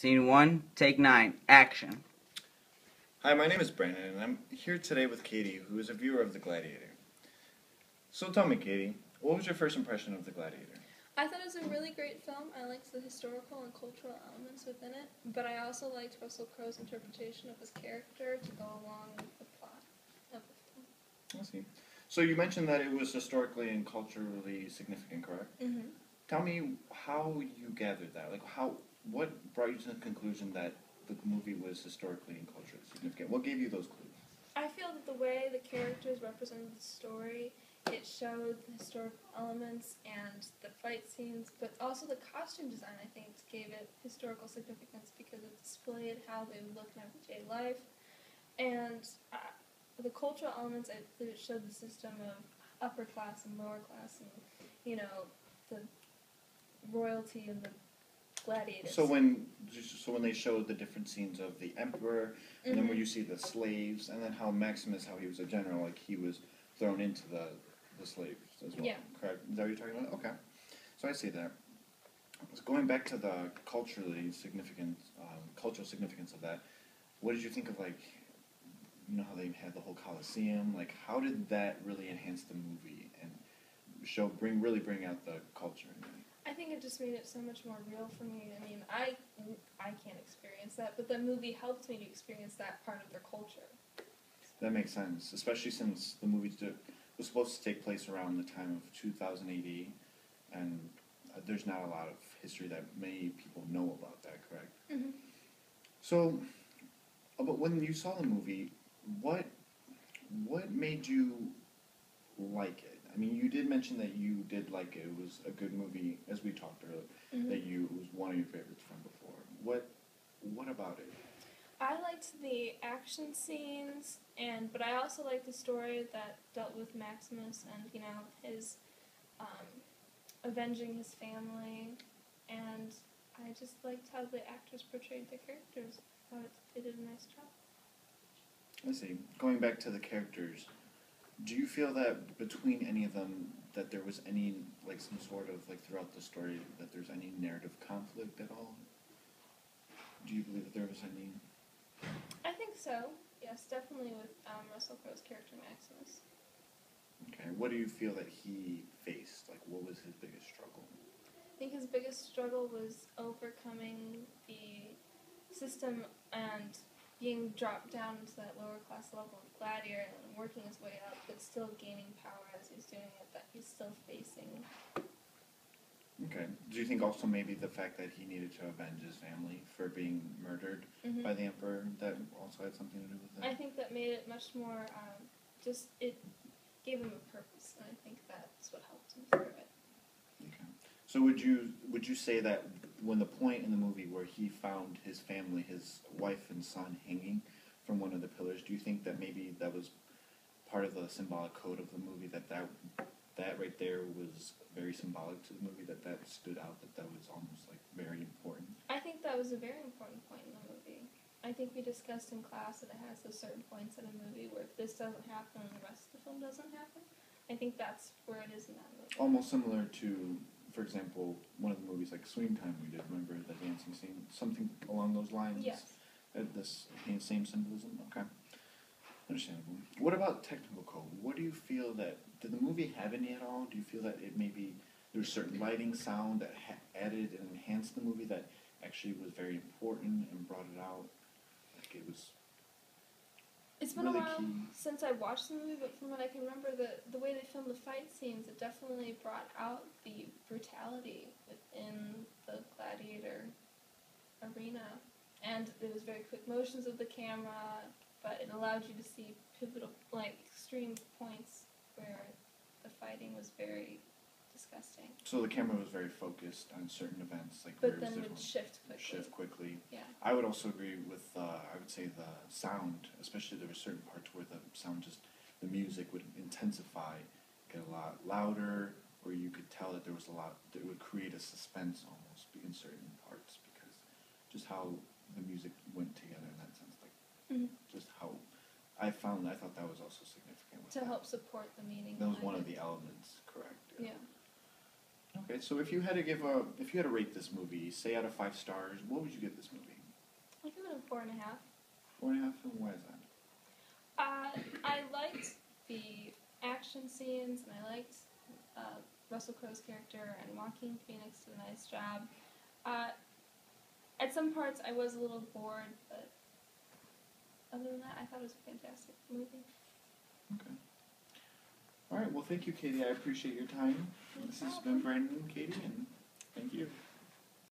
Scene 1, take 9, action. Hi, my name is Brandon, and I'm here today with Katie, who is a viewer of The Gladiator. So tell me, Katie, what was your first impression of The Gladiator? I thought it was a really great film. I liked the historical and cultural elements within it, but I also liked Russell Crowe's interpretation of his character to go along with the plot of the film. I see. So you mentioned that it was historically and culturally significant, correct? Mm-hmm. Tell me how you gathered that. What brought you to the conclusion that the movie was historically and culturally significant? What gave you those clues? I feel that the way the characters represented the story, it showed the historical elements and the fight scenes, but also the costume design, I think, gave it historical significance because it displayed how they would look in everyday life. And the cultural elements, I believe it showed the system of upper class and lower class and, the royalty and the gladiators. So when they showed the different scenes of the emperor, and then where you see the slaves, and then how Maximus, how he was a general, like he was thrown into the slaves as well. Yeah. Correct? Is that what you're talking about? Okay. So I see that. So going back to the cultural significance of that, what did you think of, how they had the whole Colosseum? Like, how did that really enhance the movie and really bring out the culture in it? I think it just made it so much more real for me. I mean, I can't experience that, but the movie helped me to experience that part of their culture. That makes sense, especially since the movie was supposed to take place around the time of 2000 AD, and there's not a lot of history that many people know about that, correct? Mm-hmm. So, but when you saw the movie, what made you like it? I mean, you did mention that you did like it. It was a good movie, as we talked earlier, Mm-hmm. it was one of your favorites from before. What about it? I liked the action scenes, but I also liked the story that dealt with Maximus and, his avenging his family, and I just liked how the actors portrayed their characters. I thought they did a nice job. I see. Going back to the characters, do you feel that between any of them that there was any, some sort of, throughout the story, that there's any narrative conflict at all? Do you believe that there was any? I think so. Yes, definitely with Russell Crowe's character Maximus. Okay. What do you feel that he faced? What was his biggest struggle? I think his biggest struggle was overcoming the system and being dropped down into that lower class level of gladiator and working his way up, but still gaining power as he's doing it, that he's still facing. Okay. Do you think also maybe the fact that he needed to avenge his family for being murdered Mm-hmm. by the emperor, that also had something to do with it? I think that made it much more, it gave him a purpose, and I think that's what helped him through it. Okay. So would you say that when the point in the movie where he found his family, his wife and son hanging from one of the pillars, do you think that maybe that was part of the symbolic code of the movie, that right there was very symbolic to the movie, that stood out, that was almost very important? I think that was a very important point in the movie. I think we discussed in class that it has those certain points in a movie where if this doesn't happen and the rest of the film doesn't happen, I think that's where it is in that movie. Almost similar to, for example, one of the movies like Swing Time we did, remember the dancing scene? Something along those lines? Yes. This same symbolism? Okay. Understandable. What about technical code? What do you feel did the movie have any at all? Do you feel that it maybe there was certain lighting, sound that added and enhanced the movie that actually was very important and brought it out? It was It's been really a while key. since I watched the movie, but from what I can remember, the way they filmed the fight scenes, it definitely brought out the brutality within the gladiator arena. And there was very quick motions of the camera, but it allowed you to see pivotal, extreme points where the fighting was very disgusting. So the camera was very focused on certain events, But then would shift quickly. Shift quickly. Yeah. I would also agree with, I would say the sound, especially there were certain parts where the sound the music would intensify, get a lot louder, or you could tell that there was that would create a suspense almost in certain parts, because just how the music went together in that sense, just how I thought that was also significant. To help support the meaning. That was behind one of it. the elements, correct? Yeah. Okay, so if you had to rate this movie, say out of 5 stars, what would you give this movie? it a 4.5. 4.5, and why is that? I liked the action scenes, and I liked Russell Crowe's character, and Joaquin Phoenix did a nice job. At some parts, I was a little bored, but other than that, I thought it was a fantastic movie. Okay. All right. Well, thank you, Katie. I appreciate your time. No This has problem. been Brandon and Katie, and thank you.